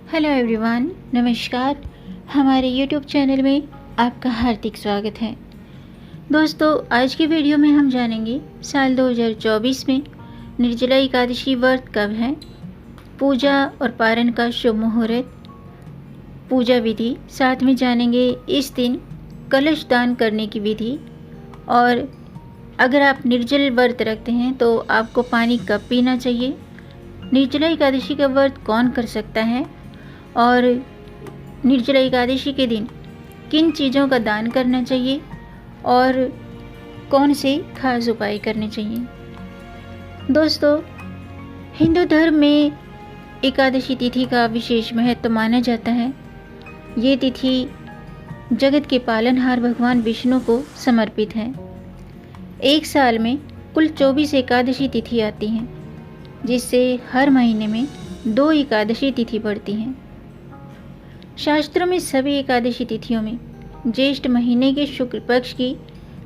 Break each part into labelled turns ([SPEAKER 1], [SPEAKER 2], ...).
[SPEAKER 1] Hello everyone, नमस्कार। हमारे YouTube channel में आपका हार्दिक स्वागत है। दोस्तों, आज की वीडियो में हम जानेंगे साल 2024 में निर्जला एकादशी व्रत कब है, पूजा और पारण का शुभ मुहूर्त, पूजा विधि, साथ में जानेंगे इस दिन कलश दान करने की विधि, और अगर आप निर्जल व्रत रखते हैं तो आपको पानी कब पीना चाहिए, निर्जला एकादशी का व्रत कौन कर सकता है और निर्जला एकादशी के दिन किन चीज़ों का दान करना चाहिए और कौन से खास उपाय करने चाहिए। दोस्तों, हिंदू धर्म में एकादशी तिथि का विशेष महत्व माना जाता है। ये तिथि जगत के पालनहार भगवान विष्णु को समर्पित है। एक साल में कुल 24 एकादशी तिथि आती हैं, जिससे हर महीने में 2 एकादशी तिथि पड़ती हैं। शास्त्रों में सभी एकादशी तिथियों में ज्येष्ठ महीने के शुक्ल पक्ष की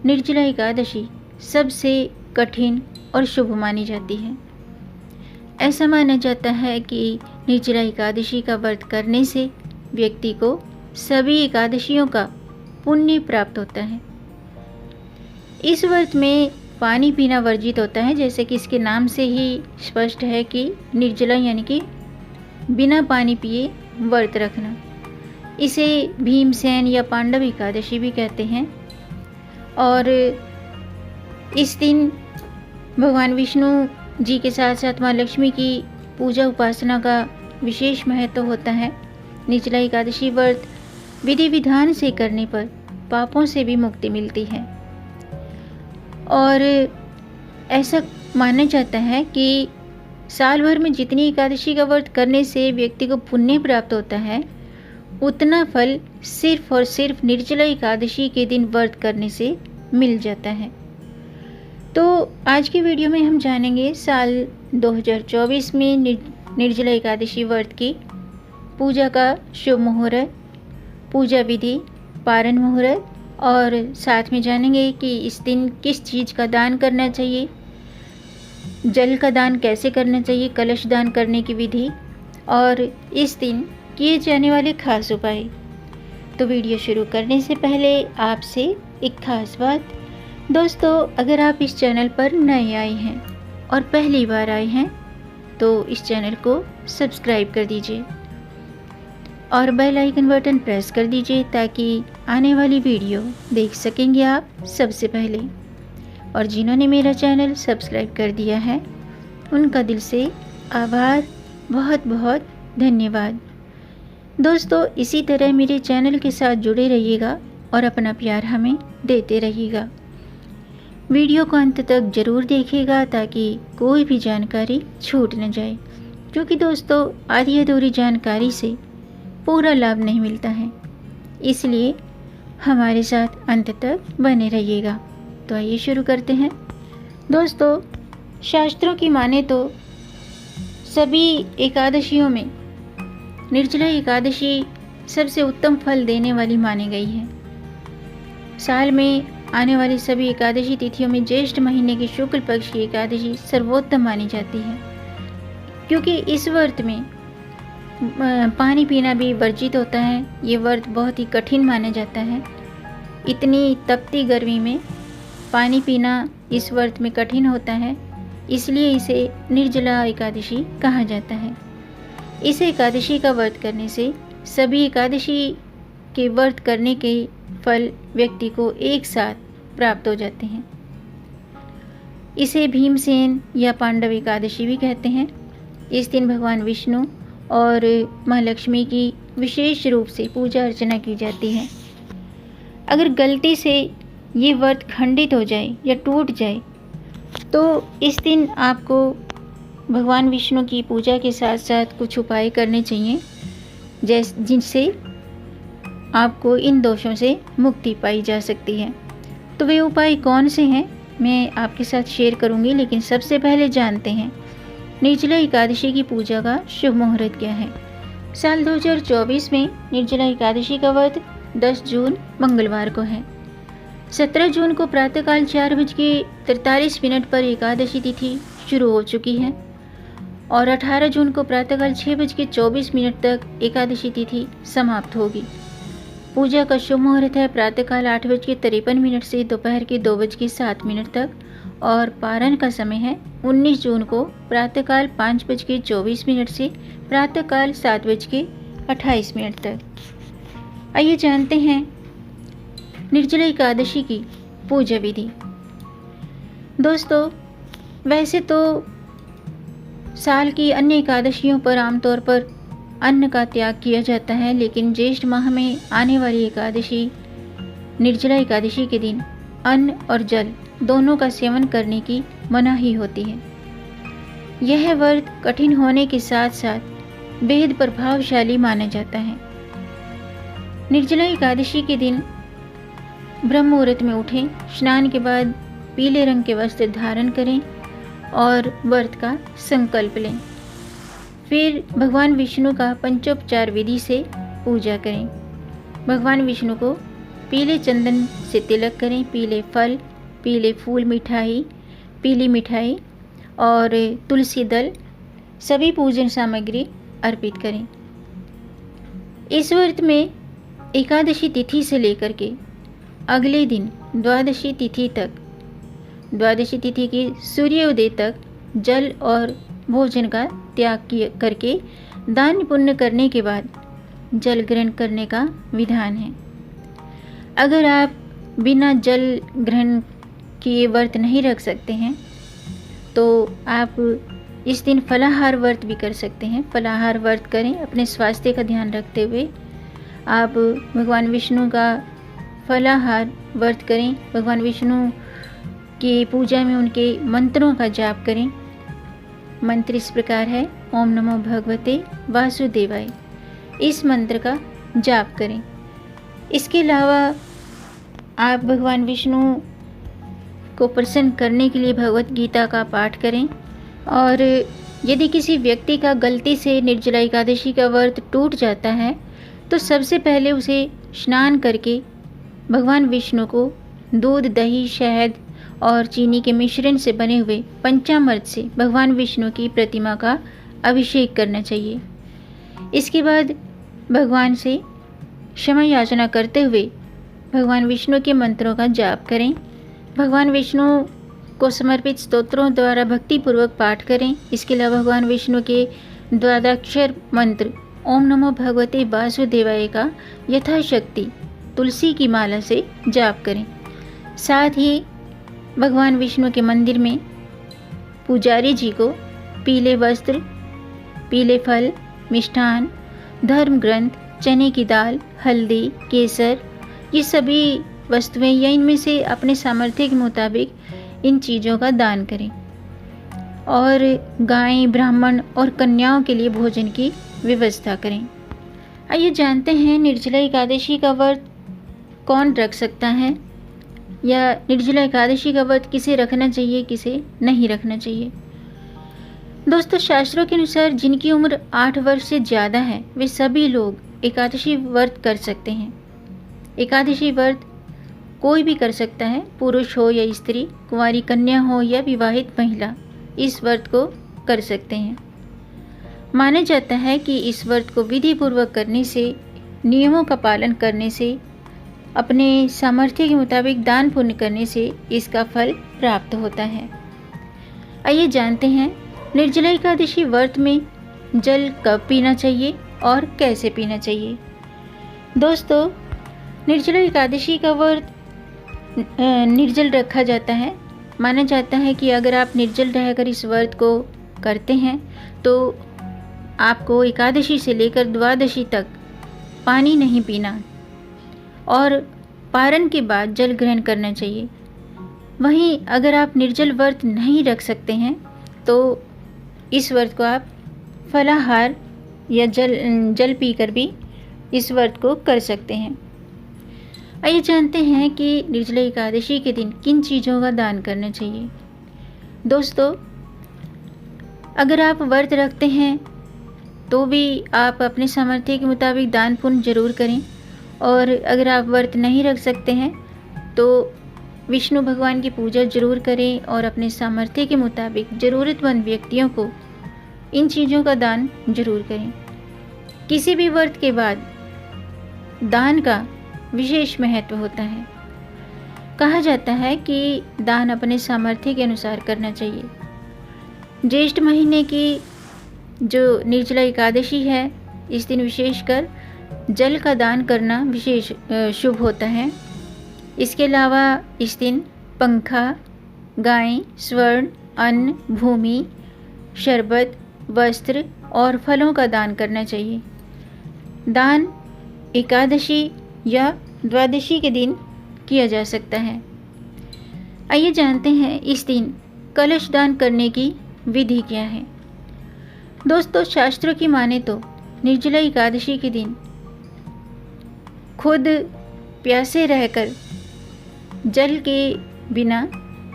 [SPEAKER 1] निर्जला एकादशी सबसे कठिन और शुभ मानी जाती है। ऐसा माना जाता है कि निर्जला एकादशी का व्रत करने से व्यक्ति को सभी एकादशियों का पुण्य प्राप्त होता है। इस व्रत में पानी पीना वर्जित होता है, जैसे कि इसके नाम से ही स्पष्ट है कि निर्जला यानी कि बिना पानी पिए व्रत रखना। इसे भीमसेन या पांडव एकादशी भी कहते हैं। और इस दिन भगवान विष्णु जी के साथ साथ माँ लक्ष्मी की पूजा उपासना का विशेष महत्व होता है। निर्जला एकादशी व्रत विधि विधान से करने पर पापों से भी मुक्ति मिलती है, और ऐसा माना जाता है कि साल भर में जितनी एकादशी का व्रत करने से व्यक्ति को पुण्य प्राप्त होता है, उतना फल सिर्फ और सिर्फ निर्जला एकादशी के दिन व्रत करने से मिल जाता है। तो आज की वीडियो में हम जानेंगे साल 2024 में निर्जला एकादशी व्रत की पूजा का शुभ मुहूर्त, पूजा विधि, पारण मुहूर्त, और साथ में जानेंगे कि इस दिन किस चीज़ का दान करना चाहिए, जल का दान कैसे करना चाहिए, कलश दान करने की विधि, और इस दिन किए जाने वाले खास उपाय। तो वीडियो शुरू करने से पहले आपसे एक खास बात। दोस्तों, अगर आप इस चैनल पर नए आए हैं और पहली बार आए हैं तो इस चैनल को सब्सक्राइब कर दीजिए और बेल आइकन बटन प्रेस कर दीजिए, ताकि आने वाली वीडियो देख सकेंगे आप सबसे पहले। और जिन्होंने मेरा चैनल सब्सक्राइब कर दिया है, उनका दिल से आभार, बहुत बहुत धन्यवाद। दोस्तों, इसी तरह मेरे चैनल के साथ जुड़े रहिएगा और अपना प्यार हमें देते रहिएगा। वीडियो को अंत तक ज़रूर देखिएगा ताकि कोई भी जानकारी छूट न जाए, क्योंकि दोस्तों आधी अधूरी जानकारी से पूरा लाभ नहीं मिलता है। इसलिए हमारे साथ अंत तक बने रहिएगा। तो आइए शुरू करते हैं। दोस्तों, शास्त्रों की माने तो सभी एकादशियों में निर्जला एकादशी सबसे उत्तम फल देने वाली मानी गई है। साल में आने वाली सभी एकादशी तिथियों में ज्येष्ठ महीने की शुक्ल पक्ष की एकादशी सर्वोत्तम मानी जाती है, क्योंकि इस व्रत में पानी पीना भी वर्जित होता है। ये व्रत बहुत ही कठिन माना जाता है। इतनी तपती गर्मी में पानी पीना इस व्रत में कठिन होता है, इसलिए इसे निर्जला एकादशी कहा जाता है। इस एकादशी का व्रत करने से सभी एकादशी के व्रत करने के फल व्यक्ति को एक साथ प्राप्त हो जाते हैं। इसे भीमसेन या पांडव एकादशी भी कहते हैं। इस दिन भगवान विष्णु और माँ लक्ष्मी की विशेष रूप से पूजा अर्चना की जाती है। अगर गलती से ये व्रत खंडित हो जाए या टूट जाए तो इस दिन आपको भगवान विष्णु की पूजा के साथ साथ कुछ उपाय करने चाहिए, जिनसे आपको इन दोषों से मुक्ति पाई जा सकती है। तो वे उपाय कौन से हैं मैं आपके साथ शेयर करूंगी, लेकिन सबसे पहले जानते हैं निर्जला एकादशी की पूजा का शुभ मुहूर्त क्या है। साल 2024 में निर्जला एकादशी का व्रत 10 जून मंगलवार को है। 17 जून को प्रातःकाल 4:43 पर एकादशी तिथि शुरू हो चुकी है और 18 जून को प्रातःकाल 6:24 तक एकादशी तिथि समाप्त होगी। पूजा का शुभ मुहूर्त है प्रातःकाल 8:53 से दोपहर के 2:07 तक और पारण का समय है 19 जून को प्रातःकाल 5:24 से प्रातःकाल 7:28 तक। आइए जानते हैं निर्जला एकादशी की पूजा विधि। दोस्तों, वैसे तो साल की अन्य एकादशियों पर आमतौर पर अन्न का त्याग किया जाता है, लेकिन ज्येष्ठ माह में आने वाली एकादशी निर्जला एकादशी के दिन अन्न और जल दोनों का सेवन करने की मनाही होती है। यह व्रत कठिन होने के साथ साथ बेहद प्रभावशाली माना जाता है। निर्जला एकादशी के दिन ब्रह्म मुहूर्त में उठें, स्नान के बाद पीले रंग के वस्त्र धारण करें और व्रत का संकल्प लें। फिर भगवान विष्णु का पंचोपचार विधि से पूजा करें। भगवान विष्णु को पीले चंदन से तिलक करें, पीले फल, पीले फूल, मिठाई, पीली मिठाई और तुलसी दल सभी पूजन सामग्री अर्पित करें। इस व्रत में एकादशी तिथि से लेकर के अगले दिन द्वादशी तिथि तक, द्वादशी तिथि की सूर्योदय तक जल और भोजन का त्याग करके दान पुण्य करने के बाद जल ग्रहण करने का विधान है। अगर आप बिना जल ग्रहण किए व्रत नहीं रख सकते हैं तो आप इस दिन फलाहार व्रत भी कर सकते हैं। फलाहार व्रत करें, अपने स्वास्थ्य का ध्यान रखते हुए आप भगवान विष्णु का फलाहार व्रत करें। भगवान विष्णु की पूजा में उनके मंत्रों का जाप करें। मंत्र इस प्रकार है, ओम नमो भगवते वासुदेवाय। इस मंत्र का जाप करें। इसके अलावा आप भगवान विष्णु को प्रसन्न करने के लिए भगवत गीता का पाठ करें। और यदि किसी व्यक्ति का गलती से निर्जला एकादशी का व्रत टूट जाता है तो सबसे पहले उसे स्नान करके भगवान विष्णु को दूध, दही, शहद और चीनी के मिश्रण से बने हुए पंचामृत से भगवान विष्णु की प्रतिमा का अभिषेक करना चाहिए। इसके बाद भगवान से क्षमा याचना करते हुए भगवान विष्णु के मंत्रों का जाप करें। भगवान विष्णु को समर्पित स्तोत्रों द्वारा भक्तिपूर्वक पाठ करें। इसके अलावा भगवान विष्णु के द्वादशाक्षर मंत्र ओम नमो भगवते वासुदेवाय का यथाशक्ति तुलसी की माला से जाप करें। साथ ही भगवान विष्णु के मंदिर में पुजारी जी को पीले वस्त्र, पीले फल, मिष्ठान, धर्म ग्रंथ, चने की दाल, हल्दी, केसर, ये सभी वस्तुएं या इनमें से अपने सामर्थ्य के मुताबिक इन चीज़ों का दान करें। और गाय, ब्राह्मण और कन्याओं के लिए भोजन की व्यवस्था करें। आइए जानते हैं निर्जला एकादशी का व्रत कौन रख सकता है या निर्जला एकादशी का व्रत किसे रखना चाहिए, किसे नहीं रखना चाहिए। दोस्तों, शास्त्रों के अनुसार जिनकी उम्र 8 वर्ष से ज़्यादा है वे सभी लोग एकादशी व्रत कर सकते हैं। एकादशी व्रत कोई भी कर सकता है, पुरुष हो या स्त्री, कुंवारी कन्या हो या विवाहित महिला इस व्रत को कर सकते हैं। माना जाता है कि इस व्रत को विधि पूर्वक करने से, नियमों का पालन करने से, अपने सामर्थ्य के मुताबिक दान पुण्य करने से इसका फल प्राप्त होता है। आइए जानते हैं निर्जला एकादशी व्रत में जल कब पीना चाहिए और कैसे पीना चाहिए। दोस्तों, निर्जला एकादशी का व्रत निर्जल रखा जाता है। माना जाता है कि अगर आप निर्जल रहकर इस व्रत को करते हैं तो आपको एकादशी से लेकर द्वादशी तक पानी नहीं पीना और पारण के बाद जल ग्रहण करना चाहिए। वहीं अगर आप निर्जल व्रत नहीं रख सकते हैं तो इस व्रत को आप फलाहार या जल पीकर भी इस व्रत को कर सकते हैं। आइए जानते हैं कि निर्जला एकादशी के दिन किन चीज़ों का दान करना चाहिए। दोस्तों, अगर आप व्रत रखते हैं तो भी आप अपने सामर्थ्य के मुताबिक दान पुण्य जरूर करें। और अगर आप व्रत नहीं रख सकते हैं तो विष्णु भगवान की पूजा जरूर करें और अपने सामर्थ्य के मुताबिक ज़रूरतमंद व्यक्तियों को इन चीज़ों का दान जरूर करें। किसी भी व्रत के बाद दान का विशेष महत्व होता है। कहा जाता है कि दान अपने सामर्थ्य के अनुसार करना चाहिए। ज्येष्ठ महीने की जो निर्जला एकादशी है, इस दिन विशेषकर जल का दान करना विशेष शुभ होता है। इसके अलावा इस दिन पंखा, गाय, स्वर्ण, अन्न, भूमि, शरबत, वस्त्र और फलों का दान करना चाहिए। दान एकादशी या द्वादशी के दिन किया जा सकता है। आइए जानते हैं इस दिन कलश दान करने की विधि क्या है। दोस्तों, शास्त्रों की माने तो निर्जला एकादशी के दिन खुद प्यासे रहकर जल के बिना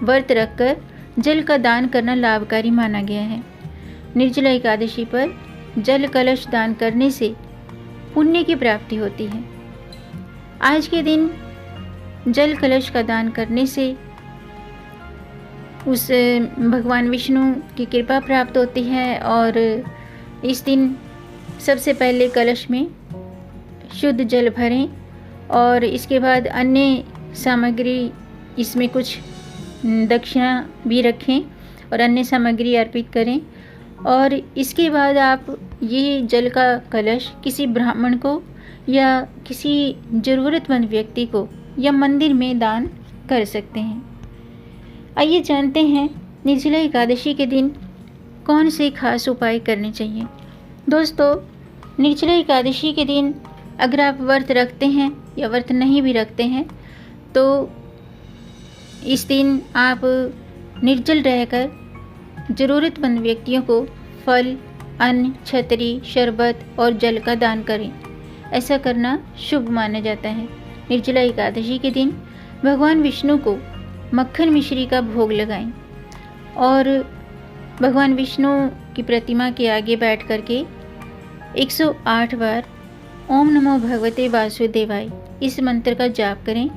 [SPEAKER 1] व्रत रखकर जल का दान करना लाभकारी माना गया है। निर्जला एकादशी पर जल कलश दान करने से पुण्य की प्राप्ति होती है। आज के दिन जल कलश का दान करने से उस भगवान विष्णु की कृपा प्राप्त होती है और इस दिन सबसे पहले कलश में शुद्ध जल भरें और इसके बाद अन्य सामग्री, इसमें कुछ दक्षिणा भी रखें और अन्य सामग्री अर्पित करें। और इसके बाद आप ये जल का कलश किसी ब्राह्मण को या किसी ज़रूरतमंद व्यक्ति को या मंदिर में दान कर सकते हैं। आइए जानते हैं निर्जला एकादशी के दिन कौन से खास उपाय करने चाहिए। दोस्तों, निर्जला एकादशी के दिन अगर आप व्रत रखते हैं या व्रत नहीं भी रखते हैं तो इस दिन आप निर्जल रहकर ज़रूरतमंद व्यक्तियों को फल, अन्न, छतरी, शरबत और जल का दान करें। ऐसा करना शुभ माना जाता है। निर्जला एकादशी के दिन भगवान विष्णु को मक्खन मिश्री का भोग लगाएं और भगवान विष्णु की प्रतिमा के आगे बैठ करके 108 बार ओम नमो भगवते वासुदेवाय इस मंत्र का जाप करें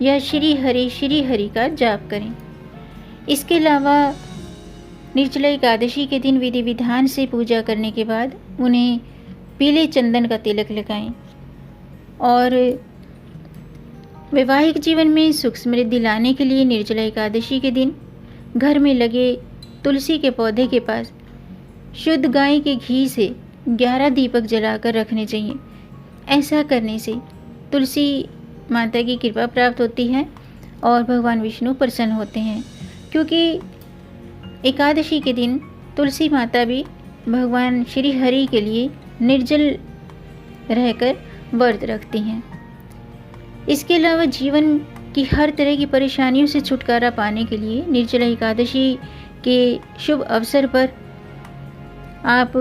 [SPEAKER 1] या श्री हरि का जाप करें। इसके अलावा निर्जला एकादशी के दिन विधि विधान से पूजा करने के बाद उन्हें पीले चंदन का तिलक लगाएं और वैवाहिक जीवन में सुख समृद्धि लाने के लिए निर्जला एकादशी के दिन घर में लगे तुलसी के पौधे के पास शुद्ध गाय के घी से 11 दीपक जलाकर रखने चाहिए। ऐसा करने से तुलसी माता की कृपा प्राप्त होती है और भगवान विष्णु प्रसन्न होते हैं, क्योंकि एकादशी के दिन तुलसी माता भी भगवान श्री हरि के लिए निर्जल रहकर व्रत रखती हैं। इसके अलावा जीवन की हर तरह की परेशानियों से छुटकारा पाने के लिए निर्जला एकादशी के शुभ अवसर पर आप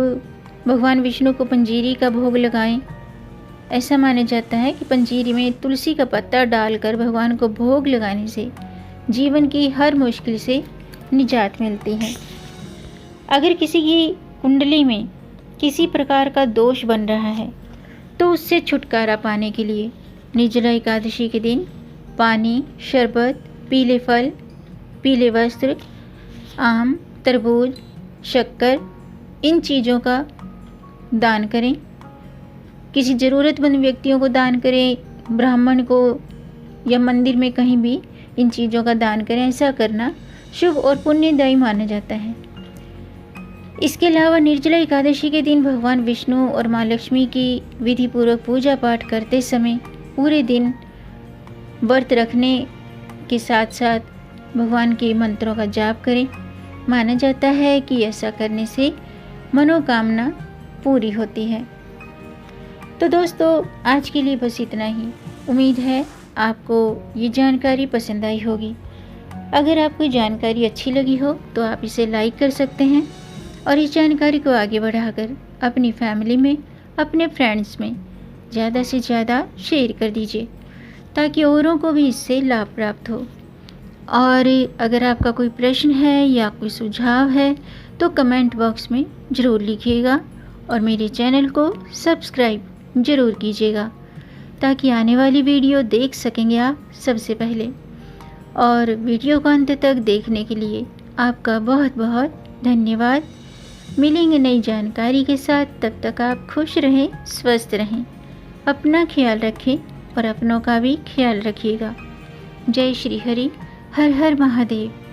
[SPEAKER 1] भगवान विष्णु को पंजीरी का भोग लगाएं। ऐसा माना जाता है कि पंजीरी में तुलसी का पत्ता डालकर भगवान को भोग लगाने से जीवन की हर मुश्किल से निजात मिलती है। अगर किसी की कुंडली में किसी प्रकार का दोष बन रहा है तो उससे छुटकारा पाने के लिए निर्जला एकादशी के दिन पानी, शरबत, पीले फल, पीले वस्त्र, आम, तरबूज, शक्कर, इन चीज़ों का दान करें। किसी ज़रूरतमंद व्यक्तियों को दान करें, ब्राह्मण को या मंदिर में कहीं भी इन चीज़ों का दान करें। ऐसा करना शुभ और पुण्यदायी माना जाता है। इसके अलावा निर्जला एकादशी के दिन भगवान विष्णु और माँ लक्ष्मी की विधि पूर्वक पूजा पाठ करते समय पूरे दिन व्रत रखने के साथ साथ भगवान के मंत्रों का जाप करें। माना जाता है कि ऐसा करने से मनोकामना पूरी होती है। तो दोस्तों, आज के लिए बस इतना ही। उम्मीद है आपको ये जानकारी पसंद आई होगी। अगर आपको जानकारी अच्छी लगी हो तो आप इसे लाइक कर सकते हैं और इस जानकारी को आगे बढ़ाकर अपनी फैमिली में, अपने फ्रेंड्स में ज़्यादा से ज़्यादा शेयर कर दीजिए ताकि औरों को भी इससे लाभ प्राप्त हो। और अगर आपका कोई प्रश्न है या कोई सुझाव है तो कमेंट बॉक्स में ज़रूर लिखिएगा और मेरे चैनल को सब्सक्राइब ज़रूर कीजिएगा ताकि आने वाली वीडियो देख सकेंगे आप सबसे पहले। और वीडियो को अंत तक देखने के लिए आपका बहुत बहुत धन्यवाद। मिलेंगे नई जानकारी के साथ, तब तक आप खुश रहें, स्वस्थ रहें, अपना ख्याल रखें और अपनों का भी ख्याल रखिएगा। जय श्री हरि, हर हर महादेव।